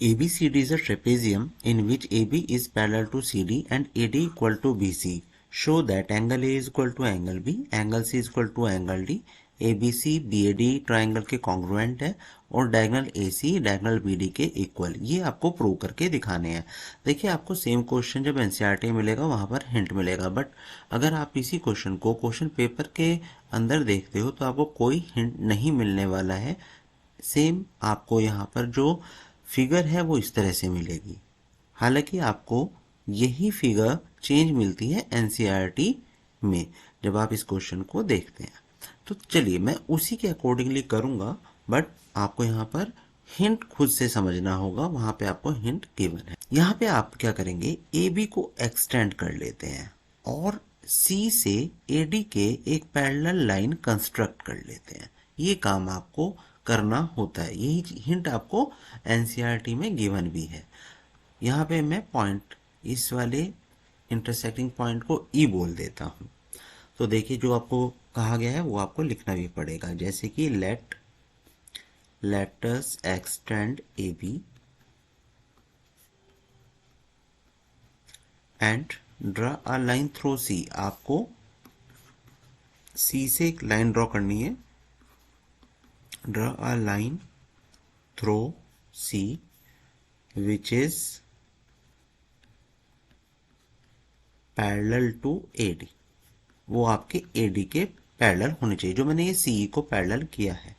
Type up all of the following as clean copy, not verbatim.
ABCD is a trapezium in which AB is parallel to CD and AD equal to BC. Show that angle A is equal to angle B, angle C is equal to angle D, ABC BAD triangle के congruent है और diagonal AC diagonal BD के equal. ये आपको prove करके दिखाने हैं। देखिए आपको सेम क्वेश्चन जब एनसीईआरटी मिलेगा वहां पर हिंट मिलेगा, बट अगर आप इसी क्वेश्चन को क्वेश्चन पेपर के अंदर देखते हो तो आपको कोई हिंट नहीं मिलने वाला है। सेम आपको यहाँ पर जो फिगर है वो इस तरह से मिलेगी। हालांकि आपको यही फिगर चेंज मिलती है एनसीईआरटी में जब आप इस क्वेश्चन को देखते हैं। तो चलिए मैं उसी के अकॉर्डिंगली करूंगा, बट आपको यहाँ पर हिंट खुद से समझना होगा, वहां पे आपको हिंट गिवन है। यहाँ पे आप क्या करेंगे, ए बी को एक्सटेंड कर लेते हैं और सी से ए डी के एक पैरेलल लाइन कंस्ट्रक्ट कर लेते हैं। ये काम आपको करना होता है, यही हिंट आपको एनसीईआरटी में गिवन भी है। यहाँ पे मैं पॉइंट इस वाले इंटरसेक्टिंग पॉइंट को ई बोल देता हूँ। तो देखिए जो आपको कहा गया है वो आपको लिखना भी पड़ेगा, जैसे कि let us extend AB and draw a line through C। आपको C से एक लाइन ड्रॉ करनी है। draw a line through C which is parallel to AD। वो आपके AD के पैरेलल होने चाहिए, जो मैंने ये CE को पैरेलल किया है।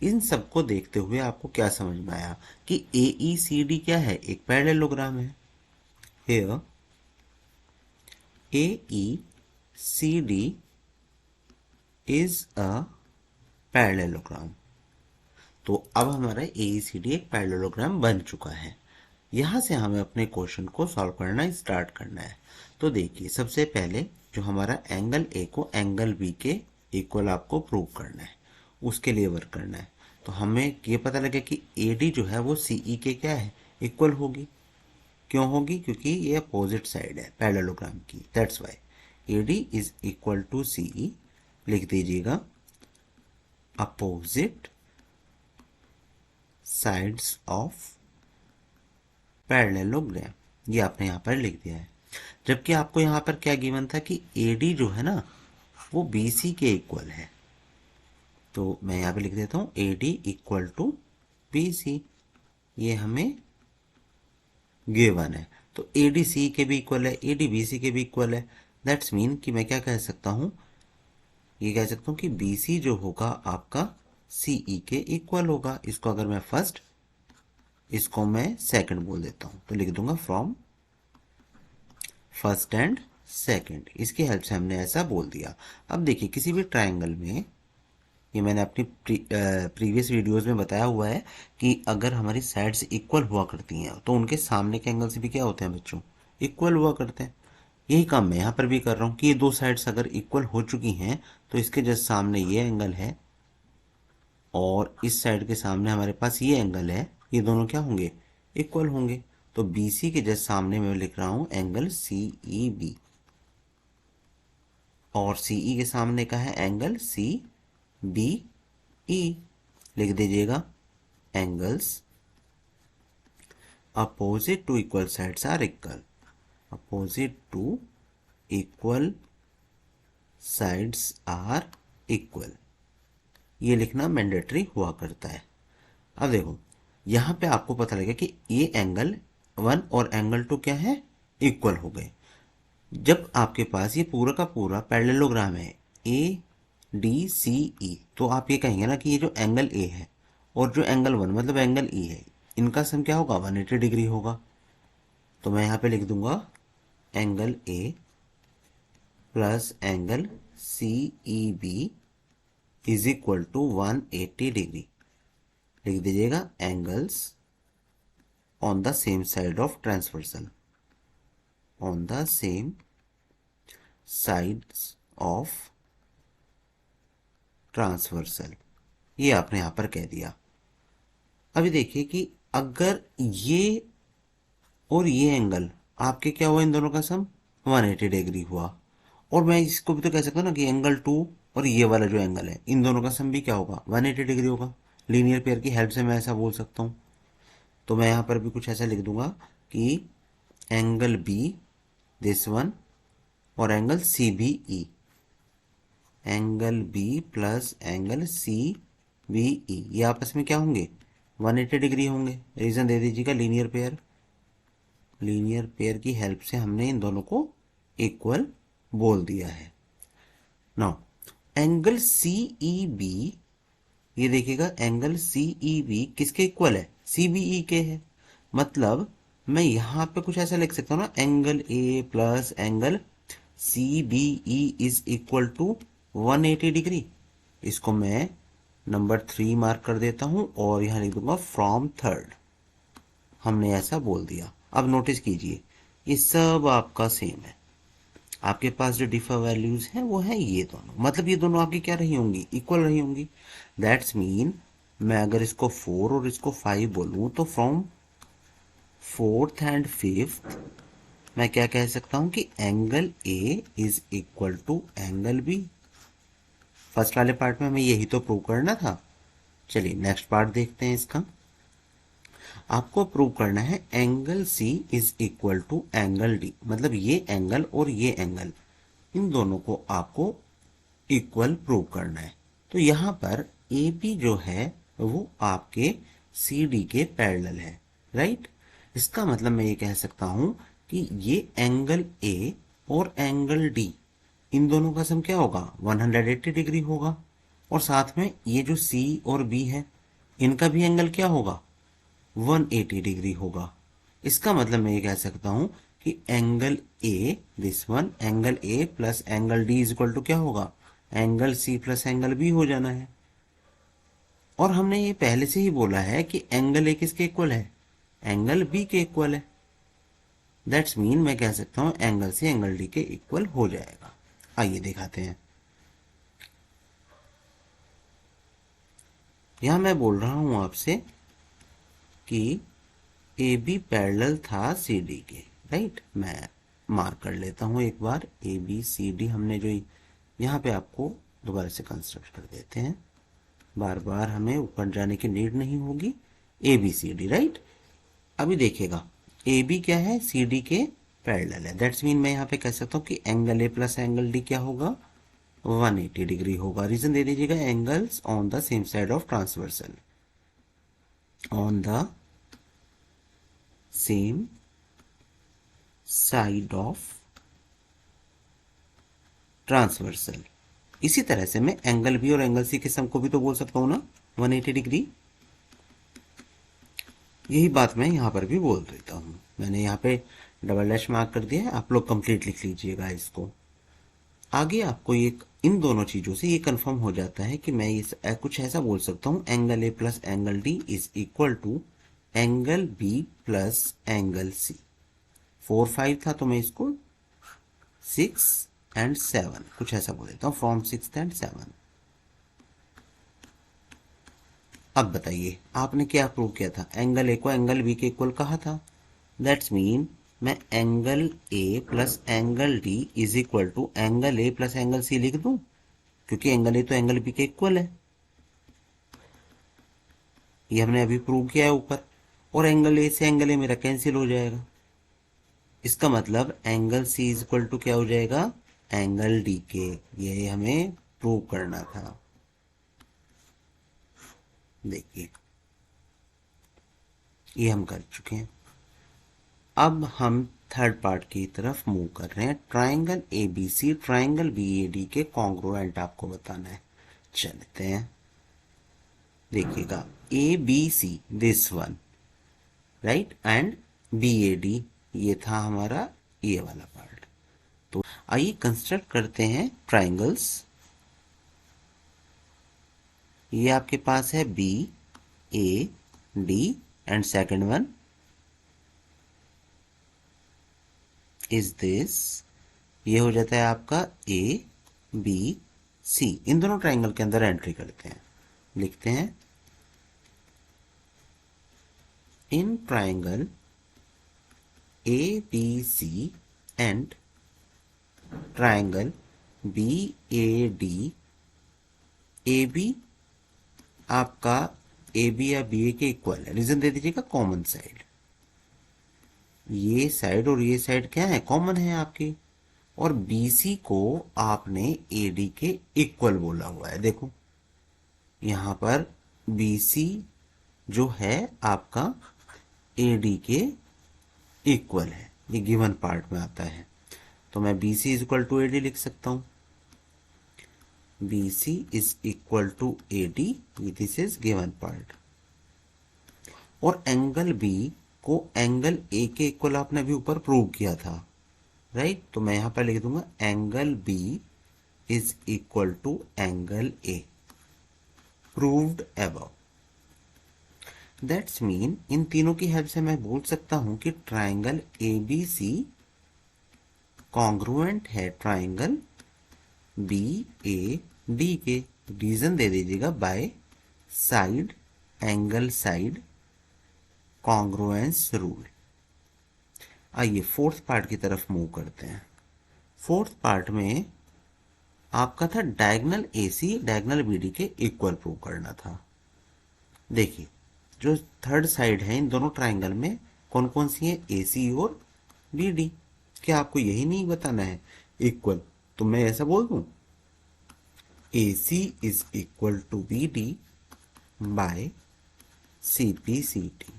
इन सब को देखते हुए आपको क्या समझ में आया कि AECD क्या है, एक पैरेललोग्राम है। Here AECD is a parallelogram. तो अब हमारा AECD एक पैरेललोग्राम बन चुका है। यहां से हमें अपने क्वेश्चन को सॉल्व करना स्टार्ट करना है। तो देखिए सबसे पहले जो हमारा एंगल ए को एंगल बी के इक्वल आपको प्रूव करना है, उसके लिए वर्क करना है। तो हमें ये पता लगे कि AD जो है वो CE के क्या है, इक्वल होगी। क्यों होगी, क्योंकि ये अपोजिट साइड है पैरेललोग्राम की, that's why AD is equal to CE। लिख दीजिएगा अपोजिट साइड्स ऑफ पैरेललोग्राम, ये आपने यहाँ पर लिख दिया है। जबकि आपको यहाँ पर क्या गिवन था कि AD जो है ना वो BC के इक्वल है। तो मैं यहाँ पे लिख देता हूँ AD इक्वल टू BC, ये हमें गिवन है। तो AD CE के भी इक्वल है, AD BC के भी इक्वल है। दैट्स मीन कि मैं क्या कह सकता हूँ, ये कह सकता हूँ कि BC जो होगा आपका CE के इक्वल होगा। इसको अगर मैं फर्स्ट, इसको मैं सेकंड बोल देता हूँ, तो लिख दूंगा फ्रॉम फर्स्ट एंड सेकंड। इसकी हेल्प से हमने ऐसा बोल दिया। अब देखिए किसी भी ट्रायंगल में, ये मैंने अपनी प्रीवियस वीडियोस में बताया हुआ है कि अगर हमारी साइड्स इक्वल हुआ करती हैं तो उनके सामने के एंगल से भी क्या होते हैं बच्चों, इक्वल हुआ करते हैं। यही काम मैं यहाँ पर भी कर रहा हूँ कि ये दो साइड्स अगर इक्वल हो चुकी हैं तो इसके जस्ट सामने ये एंगल है और इस साइड के सामने हमारे पास ये एंगल है, ये दोनों क्या होंगे, इक्वल होंगे। तो BC के जस्ट सामने मैं लिख रहा हूं एंगल CEB और CE के सामने का है एंगल CBE। लिख दीजिएगा angles opposite to equal sides are equal, opposite to equal sides are equal. ये लिखना मैंडेटरी हुआ करता है। अब देखो यहां पे आपको पता लगेगा कि ये एंगल 1 और एंगल 2 क्या है, इक्वल हो गए। जब आपके पास ये पूरा का पूरा पैरेललोग्राम है ADCE, तो आप ये कहेंगे ना कि ये जो एंगल A है और जो एंगल 1 मतलब एंगल E है, इनका सम क्या होगा, 180 डिग्री होगा। तो मैं यहाँ पे लिख दूंगा angle A plus angle CEB is equal to 180 degree. लिख दीजिएगा angles on the same side of transversal, on the same sides of transversal. ये आपने यहां पर कह दिया। अभी देखिए कि अगर ये और ये एंगल आपके क्या हुआ, इन दोनों का सम 180 डिग्री हुआ। और मैं इसको भी तो कह सकता हूँ ना कि एंगल 2 और ये वाला जो एंगल है इन दोनों का सम भी क्या होगा, 180 डिग्री होगा। लीनियर पेयर की हेल्प से मैं ऐसा बोल सकता हूँ। तो मैं यहाँ पर भी कुछ ऐसा लिख दूंगा कि एंगल बी दिस वन और angle C B E, angle B plus angle C B E, ये आपस में क्या होंगे 180 डिग्री होंगे। रीजन दे दीजिएगा लीनियर पेयर, लीनियर पेयर की हेल्प से हमने इन दोनों को इक्वल बोल दिया है। Now angle C E B, ये देखिएगा एंगल सी ई बी किसके इक्वल है, सी बी ई के है। मतलब मैं यहां पे कुछ ऐसा लिख सकता हूं ना, angle A plus angle C B E is equal to 180 degree. इसको मैं नंबर 3 मार्क कर देता हूं और यहां लिख दूंगा फ्रॉम थर्ड। हमने ऐसा बोल दिया। अब नोटिस कीजिए ये सब आपका सेम है, आपके पास जो डिफर वैल्यूज हैं वो है ये दोनों, मतलब ये दोनों आपकी क्या रही होंगी, इक्वल रही होंगी। दैट्स मीन मैं अगर इसको 4 और इसको 5 बोलूं तो फ्रॉम फोर्थ एंड फिफ्थ मैं क्या कह सकता हूं कि angle A is equal to angle B. First वाले पार्ट में हमें यही तो प्रूव करना था। चलिए नेक्स्ट पार्ट देखते हैं इसका। आपको प्रूव करना है angle C is equal to angle D, मतलब ये एंगल और ये एंगल, इन दोनों को आपको इक्वल प्रूव करना है। तो यहां पर ए बी जो है वो आपके सी डी के पैरेलल है, राइट। इसका मतलब मैं ये कह सकता हूं कि ये एंगल ए और एंगल डी, इन दोनों का सम क्या होगा 180 डिग्री होगा। और साथ में ये जो सी और बी है इनका भी एंगल क्या होगा 180 डिग्री होगा। इसका मतलब मैं ये कह सकता हूं कि angle A this one, angle A plus angle D is equal to क्या होगा, angle C plus angle B हो जाना है। और हमने ये पहले से ही बोला है कि एंगल ए किसके इक्वल है, एंगल बी के इक्वल है। दैट्स मीन मैं कह सकता हूं एंगल सी एंगल डी के इक्वल हो जाएगा। आइए दिखाते हैं। यहां मैं बोल रहा हूं आपसे कि ए बी पैरेलल था सी डी के, राइट। मैं मार्क कर लेता हूं एक बार, ए बी सी डी हमने जो यहाँ पे आपको दोबारा से कंस्ट्रक्ट कर देते हैं, बार बार हमें ऊपर जाने की नीड नहीं होगी। A B C D, right. अभी देखिएगा ए बी क्या है, सी डी के पैरेलल है। दैट्स मीन मैं यहाँ पे कह सकता हूँ कि angle A plus angle D क्या होगा 180 डिग्री होगा। रीजन दे दीजिएगा angles on the same side of transversal, on the same side of transversal. इसी तरह से मैं एंगल बी और एंगल सी के सम को भी तो बोल सकता हूं ना 180 डिग्री। यही बात मैं यहां पर भी बोल देता हूं। मैंने यहाँ पे डबल डैश मार्क कर दिया है, आप लोग कंप्लीट लिख लीजिएगा इसको। आगे आपको ये इन दोनों चीजों से ये कंफर्म हो जाता है कि मैं इस कुछ ऐसा बोल सकता हूं angle A plus angle D is equal to angle B plus angle C. 4 5 था तो मैं इसको 6 एंड 7 कुछ ऐसा बोल देता हूं, फ्रॉम 6 एंड 7। अब बताइए आपने क्या प्रूव किया था, एंगल ए को एंगल बी के इक्वल कहा था। दैट्स मीन मैं angle A plus angle D is equal to angle A plus angle C लिख दूं, क्योंकि एंगल ए तो एंगल बी के इक्वल है। ये हमने अभी प्रूव किया है ऊपर। और एंगल ए से एंगल ए मेरा कैंसिल हो जाएगा। इसका मतलब angle C is equal to क्या हो जाएगा, एंगल डी के। ये हमें प्रूव करना था। देखिए ये हम कर चुके हैं। अब हम थर्ड पार्ट की तरफ मूव कर रहे हैं। Triangle A B C triangle B A D के कॉन्ग्रुएंट आपको बताना है। चलते हैं, देखिएगा A B C this one, right, and B A D ये था हमारा ये वाला पार्ट। तो आइए कंस्ट्रक्ट करते हैं ट्राइंगल्स। ये आपके पास है B A D and second one is this, ये हो जाता है आपका ए बी सी। इन दोनों ट्राइंगल के अंदर एंट्री करते हैं, लिखते हैं in triangle A B C and triangle B A D, A B आपका ए बी या बी ए के इक्वल है। रीजन दे दीजिएगा कॉमन साइड, ये साइड और ये साइड क्या है, कॉमन है आपकी। और BC को आपने AD के इक्वल बोला हुआ है। देखो यहां पर BC जो है आपका AD के इक्वल है, ये गिवन पार्ट में आता है। तो मैं BC is equal to AD लिख सकता हूं। BC is equal to AD, this is given part. और एंगल B को एंगल A के इक्वल आपने अभी ऊपर प्रूव किया था, राइट। तो मैं यहां पर लिख दूंगा angle B is equal to angle A, proved above. That's mean इन तीनों की हेल्प से मैं बोल सकता हूं कि ट्राइंगल ABC कॉन्ग्रुएंट है ट्राइंगल BAD के। रीजन दे दीजिएगा by side angle side congruence rule. आइए फोर्थ पार्ट की तरफ मूव करते हैं। फोर्थ पार्ट में आपका था डायगोनल AC डायगोनल BD के इक्वल प्रूव करना था। देखिए जो थर्ड साइड है इन दोनों ट्राइंगल में कौन कौन सी है, AC और BD। क्या आपको यही नहीं बताना है इक्वल? तो मैं ऐसा बोल दूं AC is equal to BD by CPCT।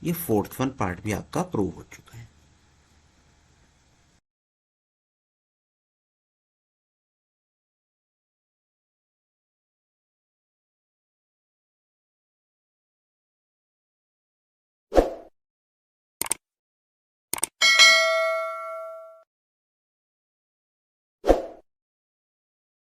ये फोर्थ वन पार्ट भी आपका प्रूव हो चुका है।